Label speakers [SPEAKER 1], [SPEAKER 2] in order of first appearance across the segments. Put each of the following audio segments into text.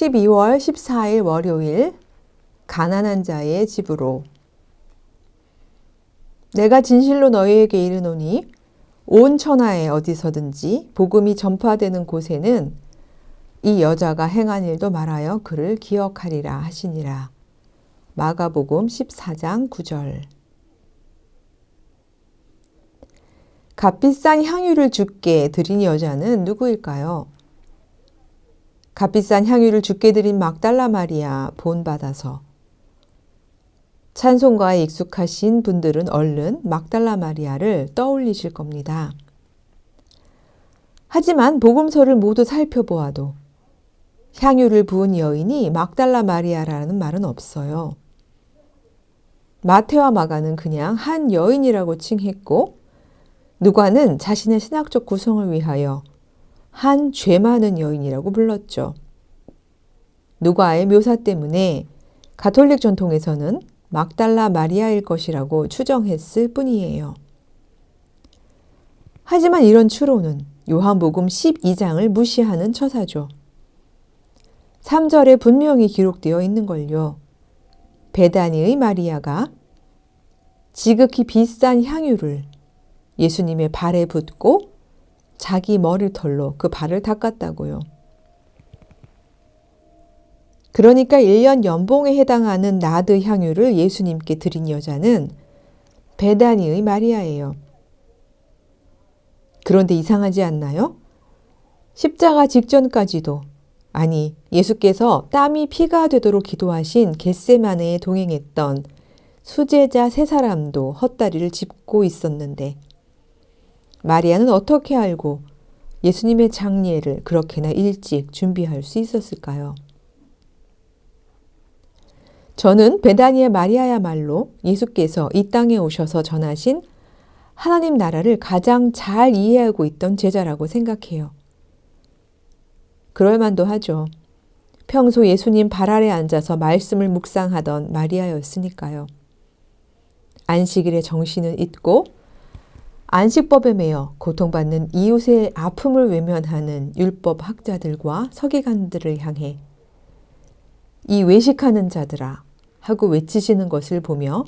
[SPEAKER 1] 12월 14일 월요일 가난한 자의 집으로. 내가 진실로 너희에게 이르노니 온 천하에 어디서든지 복음이 전파되는 곳에는 이 여자가 행한 일도 말하여 그를 기억하리라 하시니라. 마가복음 14장 9절. 값비싼 향유를 주께 드린 여자는 누구일까요? 값비싼 향유를 주께 드린 막달라 마리아 본받아서. 찬송가에 익숙하신 분들은 얼른 막달라 마리아를 떠올리실 겁니다. 하지만 복음서를 모두 살펴보아도 향유를 부은 여인이 막달라 마리아라는 말은 없어요. 마태와 마가는 그냥 한 여인이라고 칭했고, 누가는 자신의 신학적 구성을 위하여 한 죄 많은 여인이라고 불렀죠. 누가의 묘사 때문에 가톨릭 전통에서는 막달라 마리아일 것이라고 추정했을 뿐이에요. 하지만 이런 추론은 요한복음 12장을 무시하는 처사죠. 3절에 분명히 기록되어 있는 걸요. 베다니의 마리아가 지극히 비싼 향유를 예수님의 발에 붓고 자기 머리털로 그 발을 닦았다고요. 그러니까 1년 연봉에 해당하는 나드 향유를 예수님께 드린 여자는 베다니의 마리아예요. 그런데 이상하지 않나요? 십자가 직전까지도, 아니 예수께서 땀이 피가 되도록 기도하신 겟세마네에 동행했던 수제자 세 사람도 헛다리를 짚고 있었는데 마리아는 어떻게 알고 예수님의 장례를 그렇게나 일찍 준비할 수 있었을까요? 저는 베다니의 마리아야말로 예수께서 이 땅에 오셔서 전하신 하나님 나라를 가장 잘 이해하고 있던 제자라고 생각해요. 그럴 만도 하죠. 평소 예수님 발 아래 앉아서 말씀을 묵상하던 마리아였으니까요. 안식일의 정신은 잊고 안식법에 매여 고통받는 이웃의 아픔을 외면하는 율법 학자들과 서기관들을 향해 이 외식하는 자들아 하고 외치시는 것을 보며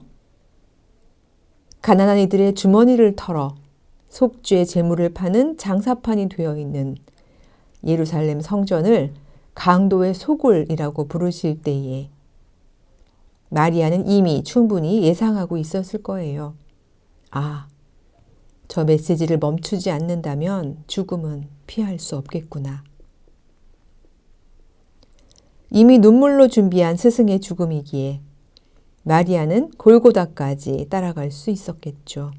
[SPEAKER 1] 가난한 이들의 주머니를 털어 속죄 제물을 파는 장사판이 되어 있는 예루살렘 성전을 강도의 소굴이라고 부르실 때에 마리아는 이미 충분히 예상하고 있었을 거예요. 아, 저 메시지를 멈추지 않는다면 죽음은 피할 수 없겠구나. 이미 눈물로 준비한 스승의 죽음이기에 마리아는 골고다까지 따라갈 수 있었겠죠.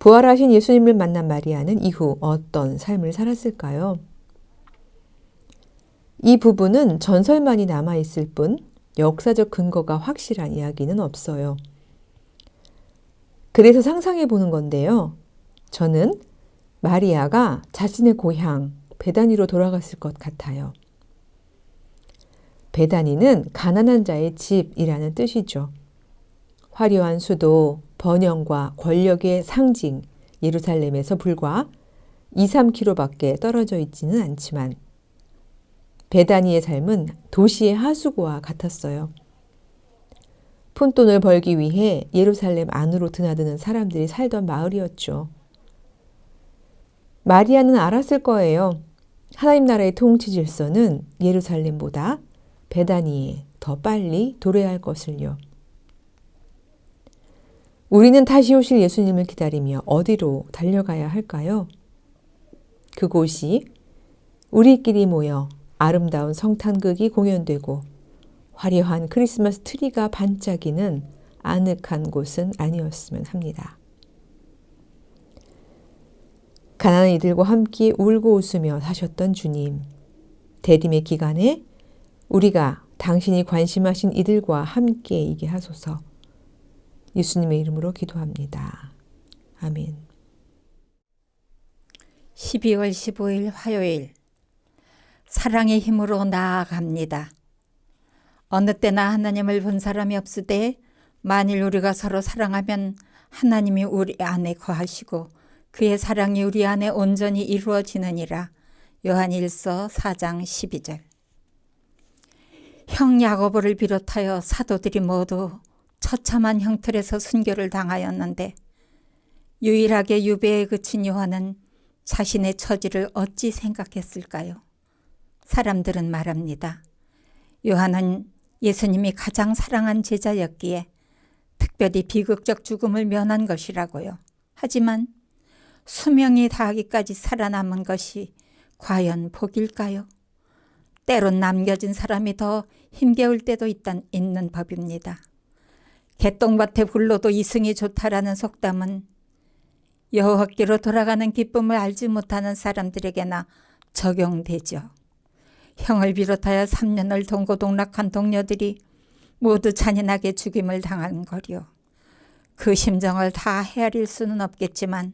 [SPEAKER 1] 부활하신 예수님을 만난 마리아는 이후 어떤 삶을 살았을까요? 이 부분은 전설만이 남아있을 뿐 역사적 근거가 확실한 이야기는 없어요. 그래서 상상해 보는 건데요. 저는 마리아가 자신의 고향 베다니로 돌아갔을 것 같아요. 베다니는 가난한 자의 집이라는 뜻이죠. 화려한 수도, 번영과 권력의 상징 예루살렘에서 불과 2-3km밖에 떨어져 있지는 않지만 베다니의 삶은 도시의 하수구와 같았어요. 푼돈을 벌기 위해 예루살렘 안으로 드나드는 사람들이 살던 마을이었죠. 마리아는 알았을 거예요. 하나님 나라의 통치 질서는 예루살렘보다 베다니에 더 빨리 도래할 것을요. 우리는 다시 오실 예수님을 기다리며 어디로 달려가야 할까요? 그곳이 우리끼리 모여 아름다운 성탄극이 공연되고 화려한 크리스마스 트리가 반짝이는 아늑한 곳은 아니었으면 합니다. 가난한 이들과 함께 울고 웃으며 사셨던 주님, 대림의 기간에 우리가 당신이 관심하신 이들과 함께이게 하소서. 예수님의 이름으로 기도합니다. 아멘.
[SPEAKER 2] 12월 15일 화요일, 사랑의 힘으로 나아갑니다. 어느 때나 하나님을 본 사람이 없으되 만일 우리가 서로 사랑하면 하나님이 우리 안에 거하시고 그의 사랑이 우리 안에 온전히 이루어지느니라. 요한 1서 4장 12절. 형 야고보를 비롯하여 사도들이 모두 처참한 형틀에서 순교를 당하였는데 유일하게 유배에 그친 요한은 자신의 처지를 어찌 생각했을까요? 사람들은 말합니다. 요한은 예수님이 가장 사랑한 제자였기에 특별히 비극적 죽음을 면한 것이라고요. 하지만 수명이 다하기까지 살아남은 것이 과연 복일까요? 때론 남겨진 사람이 더 힘겨울 때도 있는 법입니다. 개똥밭에 굴러도 이승이 좋다라는 속담은 여호와께로 돌아가는 기쁨을 알지 못하는 사람들에게나 적용되죠. 형을 비롯하여 3년을 동고동락한 동료들이 모두 잔인하게 죽임을 당한 거리요. 그 심정을 다 헤아릴 수는 없겠지만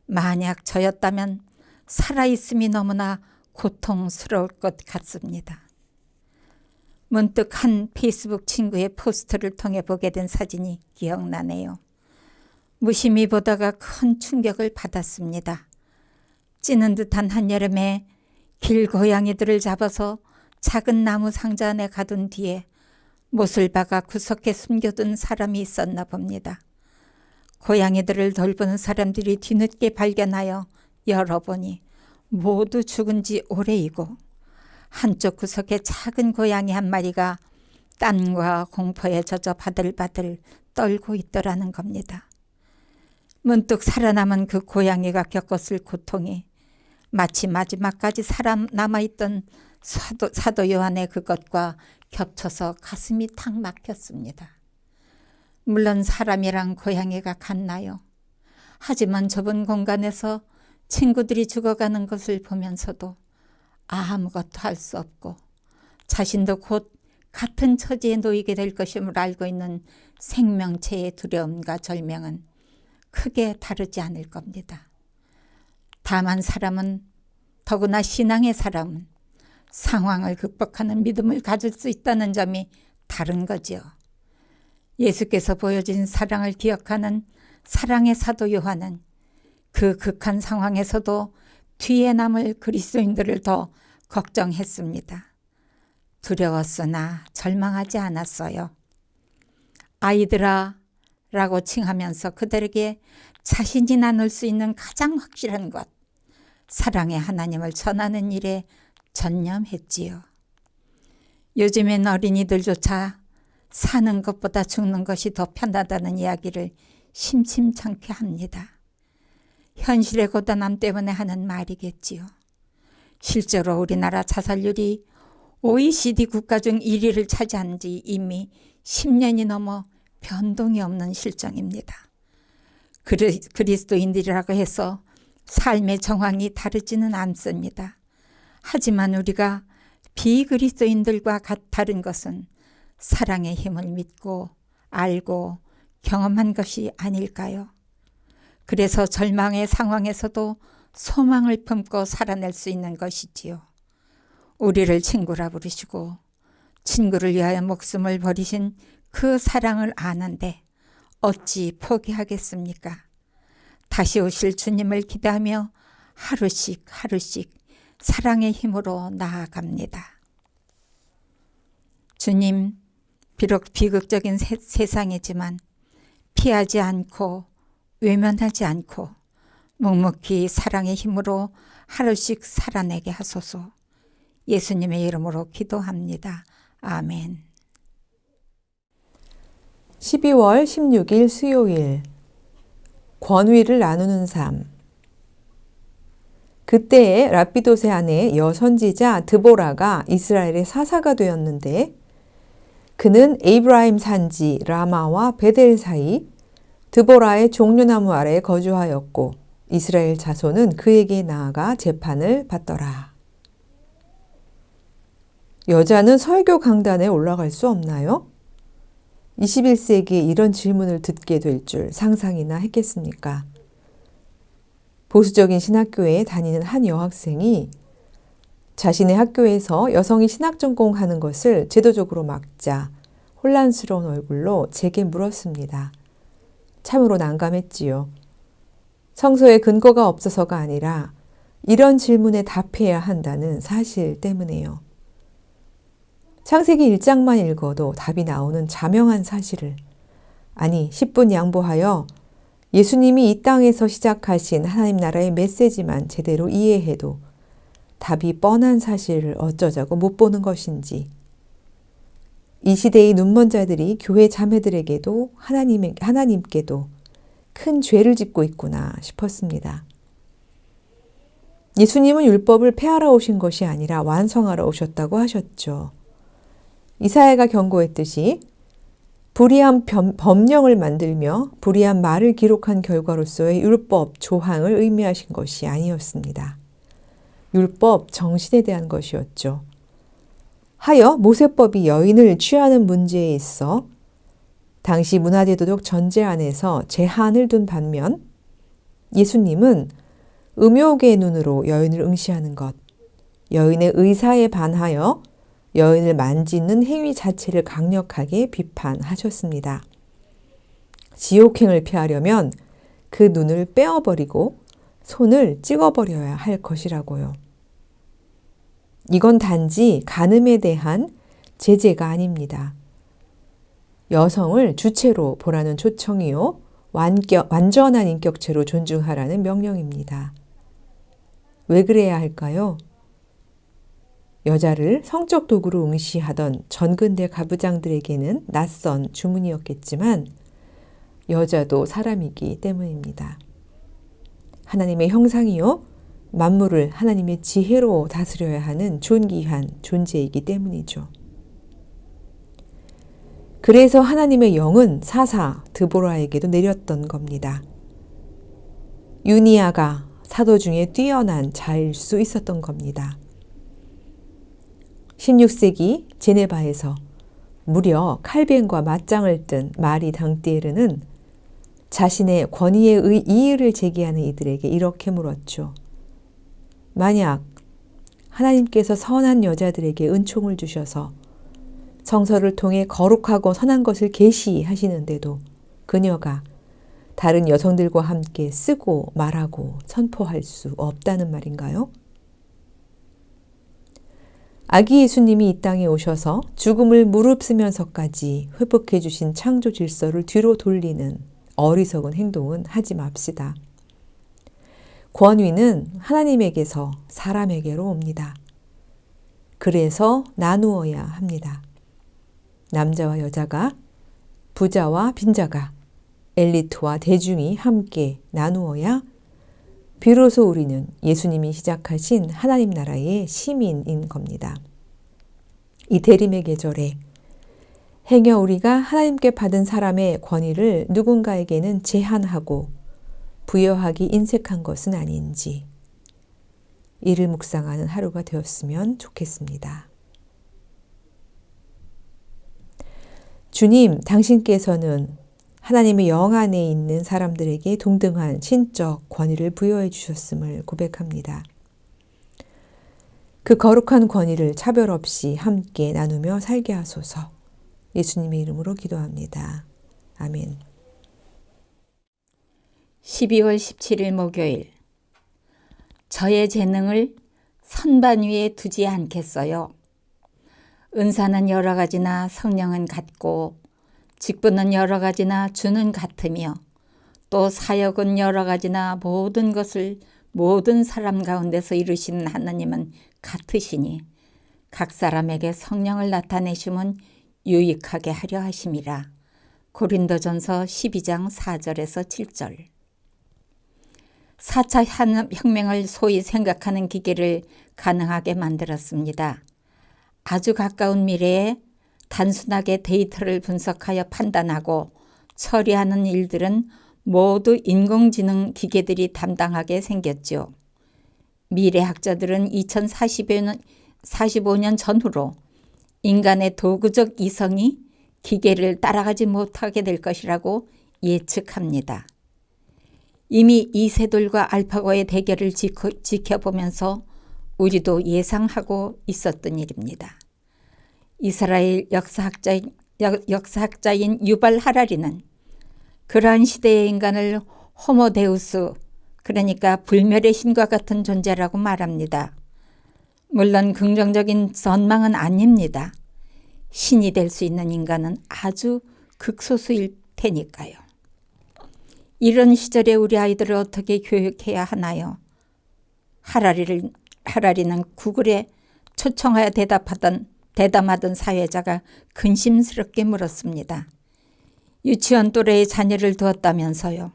[SPEAKER 2] 만약 저였다면 살아있음이 너무나 고통스러울 것 같습니다. 문득 한 페이스북 친구의 포스트를 통해 보게 된 사진이 기억나네요. 무심히 보다가 큰 충격을 받았습니다. 찌는 듯한 한여름에 길고양이들을 잡아서 작은 나무 상자 안에 가둔 뒤에 못을 박아 구석에 숨겨둔 사람이 있었나 봅니다. 고양이들을 돌보는 사람들이 뒤늦게 발견하여 열어보니 모두 죽은 지 오래이고 한쪽 구석에 작은 고양이 한 마리가 땀과 공포에 젖어 바들바들 떨고 있더라는 겁니다. 문득 살아남은 그 고양이가 겪었을 고통이 마치 마지막까지 살아남아있던 사도 요한의 그것과 겹쳐서 가슴이 탁 막혔습니다. 물론 사람이랑 고양이가 같나요? 하지만 좁은 공간에서 친구들이 죽어가는 것을 보면서도 아무것도 할 수 없고 자신도 곧 같은 처지에 놓이게 될 것임을 알고 있는 생명체의 두려움과 절명은 크게 다르지 않을 겁니다. 다만 사람은, 더구나 신앙의 사람은 상황을 극복하는 믿음을 가질 수 있다는 점이 다른 거지요. 예수께서 보여준 사랑을 기억하는 사랑의 사도 요한은 그 극한 상황에서도 뒤에 남을 그리스도인들을 더 걱정했습니다. 두려웠으나 절망하지 않았어요. 아이들아 라고 칭하면서 그들에게 자신이 나눌 수 있는 가장 확실한 것, 사랑의 하나님을 전하는 일에 전념했지요. 요즘엔 어린이들조차 사는 것보다 죽는 것이 더 편하다는 이야기를 심심찮게 합니다. 현실의 고단함 때문에 하는 말이겠지요. 실제로 우리나라 자살률이 OECD 국가 중 1위를 차지한 지 이미 10년이 넘어 변동이 없는 실정입니다. 그리스도인들이라고 해서 삶의 정황이 다르지는 않습니다. 하지만 우리가 비그리스도인들과 다른 것은 사랑의 힘을 믿고 알고 경험한 것이 아닐까요? 그래서 절망의 상황에서도 소망을 품고 살아낼 수 있는 것이지요. 우리를 친구라 부르시고 친구를 위하여 목숨을 버리신 그 사랑을 아는데 어찌 포기하겠습니까? 다시 오실 주님을 기대하며 하루씩 하루씩 사랑의 힘으로 나아갑니다. 주님, 비록 비극적인 세상이지만 피하지 않고 외면하지 않고 묵묵히 사랑의 힘으로 하루씩 살아내게 하소서. 예수님의 이름으로 기도합니다. 아멘.
[SPEAKER 1] 12월 16일 수요일 권위를 나누는 삶. 그때에 랍비도세 아내 여선지자 드보라가 이스라엘의 사사가 되었는데 그는 에이브라임 산지 라마와 베델 사이 드보라의 종려나무 아래에 거주하였고 이스라엘 자손은 그에게 나아가 재판을 받더라. 여자는 설교 강단에 올라갈 수 없나요? 21세기에 이런 질문을 듣게 될 줄 상상이나 했겠습니까? 보수적인 신학교에 다니는 한 여학생이 자신의 학교에서 여성이 신학 전공하는 것을 제도적으로 막자 혼란스러운 얼굴로 제게 물었습니다. 참으로 난감했지요. 성서에 근거가 없어서가 아니라 이런 질문에 답해야 한다는 사실 때문에요. 창세기 1장만 읽어도 답이 나오는 자명한 사실을, 아니 10분 양보하여 예수님이 이 땅에서 시작하신 하나님 나라의 메시지만 제대로 이해해도 답이 뻔한 사실을 어쩌자고 못 보는 것인지, 이 시대의 눈먼 자들이 교회 자매들에게도 하나님께도 큰 죄를 짓고 있구나 싶었습니다. 예수님은 율법을 폐하러 오신 것이 아니라 완성하러 오셨다고 하셨죠. 이사야가 경고했듯이 불의한 법령을 만들며 불의한 말을 기록한 결과로서의 율법 조항을 의미하신 것이 아니었습니다. 율법 정신에 대한 것이었죠. 하여 모세법이 여인을 취하는 문제에 있어 당시 문화제도적 전제 안에서 제한을 둔 반면 예수님은 음욕의 눈으로 여인을 응시하는 것, 여인의 의사에 반하여 여인을 만지는 행위 자체를 강력하게 비판하셨습니다. 지옥행을 피하려면 그 눈을 빼어버리고 손을 찍어버려야 할 것이라고요. 이건 단지 간음에 대한 제재가 아닙니다. 여성을 주체로 보라는 초청이요, 완전한 인격체로 존중하라는 명령입니다. 왜 그래야 할까요? 여자를 성적 도구로 응시하던 전근대 가부장들에게는 낯선 주문이었겠지만 여자도 사람이기 때문입니다. 하나님의 형상이요, 만물을 하나님의 지혜로 다스려야 하는 존귀한 존재이기 때문이죠. 그래서 하나님의 영은 사사 드보라에게도 내렸던 겁니다. 유니아가 사도 중에 뛰어난 자일 수 있었던 겁니다. 16세기 제네바에서 무려 칼뱅과 맞짱을 뜬 마리 당띠에르는 자신의 권위에 이의를 제기하는 이들에게 이렇게 물었죠. 만약 하나님께서 선한 여자들에게 은총을 주셔서 성서를 통해 거룩하고 선한 것을 계시하시는데도 그녀가 다른 여성들과 함께 쓰고 말하고 선포할 수 없다는 말인가요? 아기 예수님이 이 땅에 오셔서 죽음을 무릅쓰면서까지 회복해 주신 창조 질서를 뒤로 돌리는 어리석은 행동은 하지 맙시다. 권위는 하나님에게서 사람에게로 옵니다. 그래서 나누어야 합니다. 남자와 여자가, 부자와 빈자가, 엘리트와 대중이 함께 나누어야 비로소 우리는 예수님이 시작하신 하나님 나라의 시민인 겁니다. 이 대림의 계절에 행여 우리가 하나님께 받은 사람의 권위를 누군가에게는 제한하고 부여하기 인색한 것은 아닌지 이를 묵상하는 하루가 되었으면 좋겠습니다. 주님, 당신께서는 하나님의 영 안에 있는 사람들에게 동등한 신적 권위를 부여해 주셨음을 고백합니다. 그 거룩한 권위를 차별 없이 함께 나누며 살게 하소서. 예수님의 이름으로 기도합니다. 아멘.
[SPEAKER 2] 12월 17일 목요일. 저의 재능을 선반 위에 두지 않겠어요. 은사는 여러 가지나 성령은 같고 직분은 여러 가지나 주는 같으며 또 사역은 여러 가지나 모든 것을 모든 사람 가운데서 이루시는 하나님은 같으시니 각 사람에게 성령을 나타내심은 유익하게 하려 하심이라. 고린도전서 12장 4절에서 7절. 4차 혁명을 소위 생각하는 기계를 가능하게 만들었습니다. 아주 가까운 미래에 단순하게 데이터를 분석하여 판단하고 처리하는 일들은 모두 인공지능 기계들이 담당하게 생겼죠. 미래학자들은 2045년 전후로 인간의 도구적 이성이 기계를 따라가지 못하게 될 것이라고 예측합니다. 이미 이세돌과 알파고의 대결을 지켜보면서 우리도 예상하고 있었던 일입니다. 이스라엘 역사학자인 유발 하라리는 그러한 시대의 인간을 호모데우스, 그러니까 불멸의 신과 같은 존재라고 말합니다. 물론 긍정적인 전망은 아닙니다. 신이 될 수 있는 인간은 아주 극소수일 테니까요. 이런 시절에 우리 아이들을 어떻게 교육해야 하나요? 하라리는 구글에 초청하여 대담하던 사회자가 근심스럽게 물었습니다. 유치원 또래의 자녀를 두었다면서요.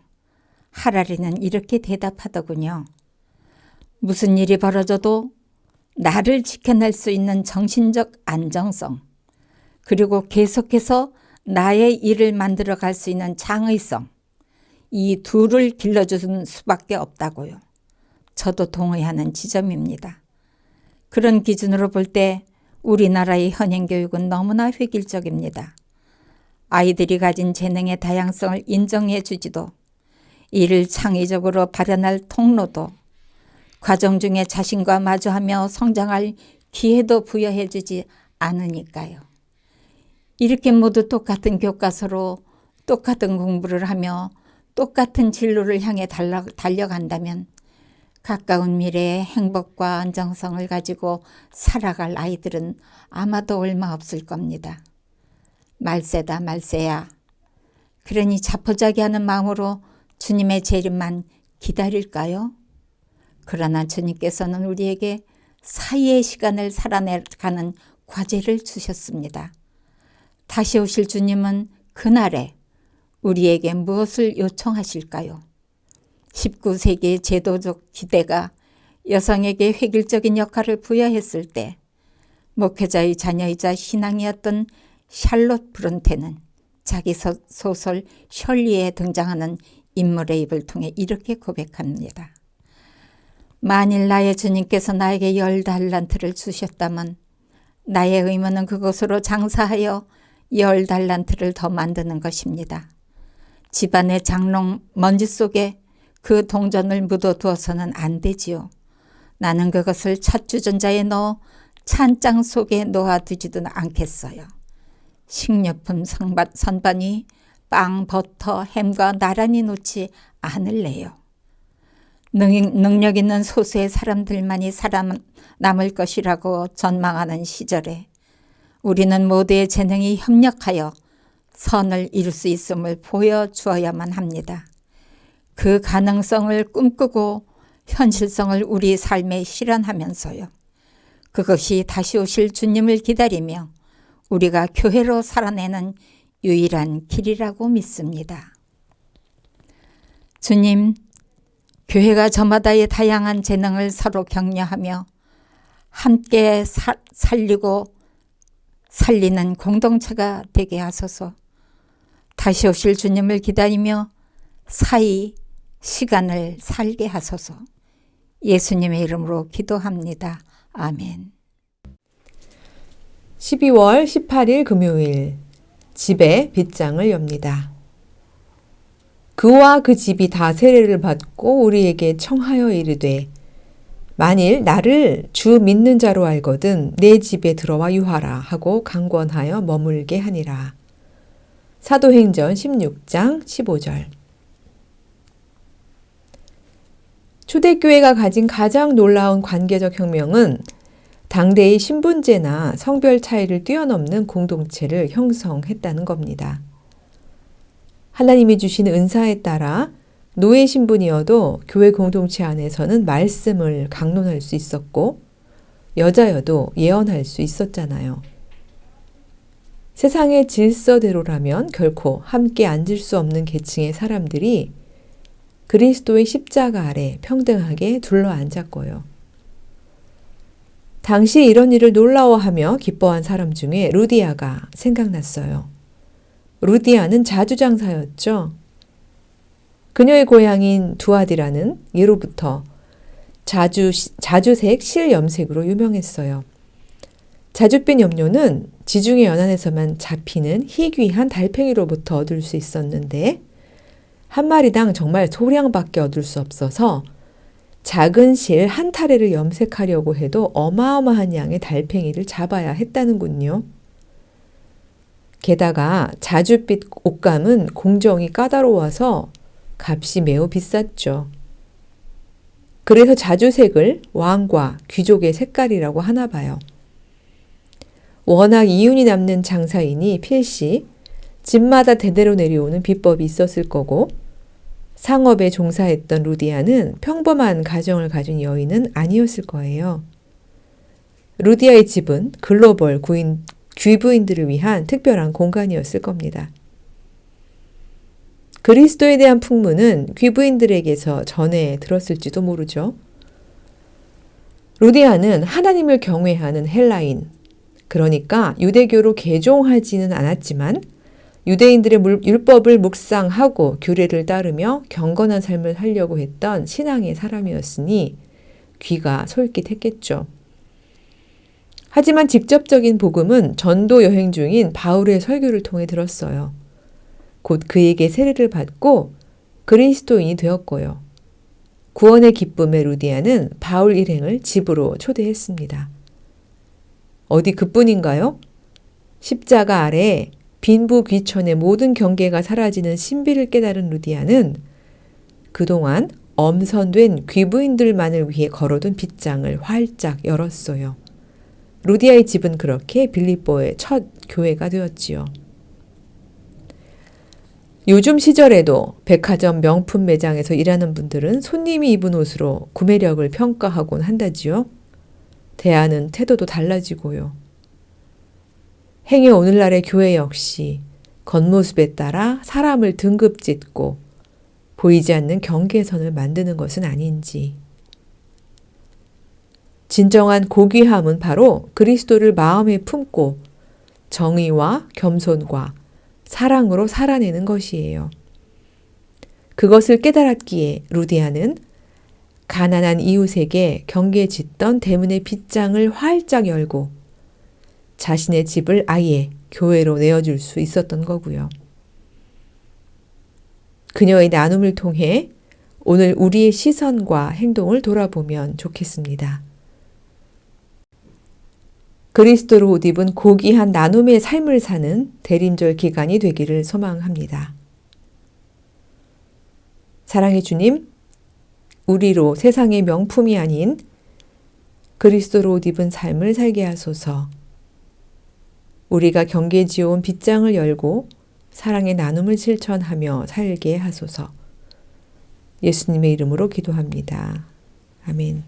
[SPEAKER 2] 하라리는 이렇게 대답하더군요. 무슨 일이 벌어져도 나를 지켜낼 수 있는 정신적 안정성, 그리고 계속해서 나의 일을 만들어갈 수 있는 장의성, 이 둘을 길러주는 수밖에 없다고요. 저도 동의하는 지점입니다. 그런 기준으로 볼 때 우리나라의 현행 교육은 너무나 획일적입니다. 아이들이 가진 재능의 다양성을 인정해 주지도, 이를 창의적으로 발현할 통로도, 과정 중에 자신과 마주하며 성장할 기회도 부여해 주지 않으니까요. 이렇게 모두 똑같은 교과서로 똑같은 공부를 하며 똑같은 진로를 향해 달려간다면 가까운 미래의 행복과 안정성을 가지고 살아갈 아이들은 아마도 얼마 없을 겁니다. 말세다 말세야. 그러니 자포자기하는 마음으로 주님의 재림만 기다릴까요? 그러나 주님께서는 우리에게 사이의 시간을 살아내가는 과제를 주셨습니다. 다시 오실 주님은 그날에 우리에게 무엇을 요청하실까요? 19세기의 제도적 기대가 여성에게 획일적인 역할을 부여했을 때 목회자의 자녀이자 신앙이었던 샬롯 브론테는 자기 소설 셜리에 등장하는 인물의 입을 통해 이렇게 고백합니다. 만일 나의 주님께서 나에게 10달란트를 주셨다면 나의 의무는 그것으로 장사하여 10달란트를 더 만드는 것입니다. 집안의 장롱 먼지 속에 그 동전을 묻어두어서는 안 되지요. 나는 그것을 첫 주전자에 넣어 찬장 속에 놓아두지도 않겠어요. 식료품 선반 위 빵, 버터, 햄과 나란히 놓지 않을래요. 능력 있는 소수의 사람들만이 살아남을 것이라고 전망하는 시절에 우리는 모두의 재능이 협력하여 선을 이룰 수 있음을 보여주어야만 합니다. 그 가능성을 꿈꾸고 현실성을 우리 삶에 실현하면서요. 그것이 다시 오실 주님을 기다리며 우리가 교회로 살아내는 유일한 길이라고 믿습니다. 주님, 교회가 저마다의 다양한 재능을 서로 격려하며 함께 살리는 공동체가 되게 하소서. 다시 오실 주님을 기다리며 시간을 살게 하소서. 예수님의 이름으로 기도합니다. 아멘.
[SPEAKER 1] 12월 18일 금요일, 집에 빗장을 엽니다. 그와 그 집이 다 세례를 받고 우리에게 청하여 이르되 만일 나를 주 믿는 자로 알거든 내 집에 들어와 유하라 하고 강권하여 머물게 하니라. 사도행전 16장 15절. 초대교회가 가진 가장 놀라운 관계적 혁명은 당대의 신분제나 성별 차이를 뛰어넘는 공동체를 형성했다는 겁니다. 하나님이 주신 은사에 따라 노예 신분이어도 교회 공동체 안에서는 말씀을 강론할 수 있었고 여자여도 예언할 수 있었잖아요. 세상의 질서대로라면 결코 함께 앉을 수 없는 계층의 사람들이 그리스도의 십자가 아래 평등하게 둘러앉았고요. 당시 이런 일을 놀라워하며 기뻐한 사람 중에 루디아가 생각났어요. 루디아는 자주장사였죠. 그녀의 고향인 두아디라는 예로부터 자주색 실염색으로 유명했어요. 자줏빛 염료는 지중해 연안에서만 잡히는 희귀한 달팽이로부터 얻을 수 있었는데 한 마리당 정말 소량밖에 얻을 수 없어서 작은 실 한 타래를 염색하려고 해도 어마어마한 양의 달팽이를 잡아야 했다는군요. 게다가 자줏빛 옷감은 공정이 까다로워서 값이 매우 비쌌죠. 그래서 자주색을 왕과 귀족의 색깔이라고 하나 봐요. 워낙 이윤이 남는 장사이니 필시 집마다 대대로 내려오는 비법이 있었을 거고 상업에 종사했던 루디아는 평범한 가정을 가진 여인은 아니었을 거예요. 루디아의 집은 글로벌 귀부인들을 위한 특별한 공간이었을 겁니다. 그리스도에 대한 풍문은 귀부인들에게서 전해 들었을지도 모르죠. 루디아는 하나님을 경외하는 헬라인, 그러니까 유대교로 개종하지는 않았지만 유대인들의 율법을 묵상하고 규례를 따르며 경건한 삶을 살려고 했던 신앙의 사람이었으니 귀가 솔깃했겠죠. 하지만 직접적인 복음은 전도 여행 중인 바울의 설교를 통해 들었어요. 곧 그에게 세례를 받고 그리스도인이 되었고요. 구원의 기쁨의 루디아는 바울 일행을 집으로 초대했습니다. 어디 그뿐인가요? 십자가 아래 빈부 귀천의 모든 경계가 사라지는 신비를 깨달은 루디아는 그동안 엄선된 귀부인들만을 위해 걸어둔 빗장을 활짝 열었어요. 루디아의 집은 그렇게 빌립보의 첫 교회가 되었지요. 요즘 시절에도 백화점 명품 매장에서 일하는 분들은 손님이 입은 옷으로 구매력을 평가하곤 한다지요. 대하는 태도도 달라지고요. 행여 오늘날의 교회 역시 겉모습에 따라 사람을 등급짓고 보이지 않는 경계선을 만드는 것은 아닌지. 진정한 고귀함은 바로 그리스도를 마음에 품고 정의와 겸손과 사랑으로 살아내는 것이에요. 그것을 깨달았기에 루디아는 가난한 이웃에게 경계 짓던 대문의 빗장을 활짝 열고 자신의 집을 아예 교회로 내어줄 수 있었던 거고요. 그녀의 나눔을 통해 오늘 우리의 시선과 행동을 돌아보면 좋겠습니다. 그리스도로 옷 입은 고귀한 나눔의 삶을 사는 대림절 기간이 되기를 소망합니다. 사랑의 주님, 우리로 세상의 명품이 아닌 그리스도로 옷 입은 삶을 살게 하소서. 우리가 경계 지어온 빗장을 열고 사랑의 나눔을 실천하며 살게 하소서. 예수님의 이름으로 기도합니다. 아멘.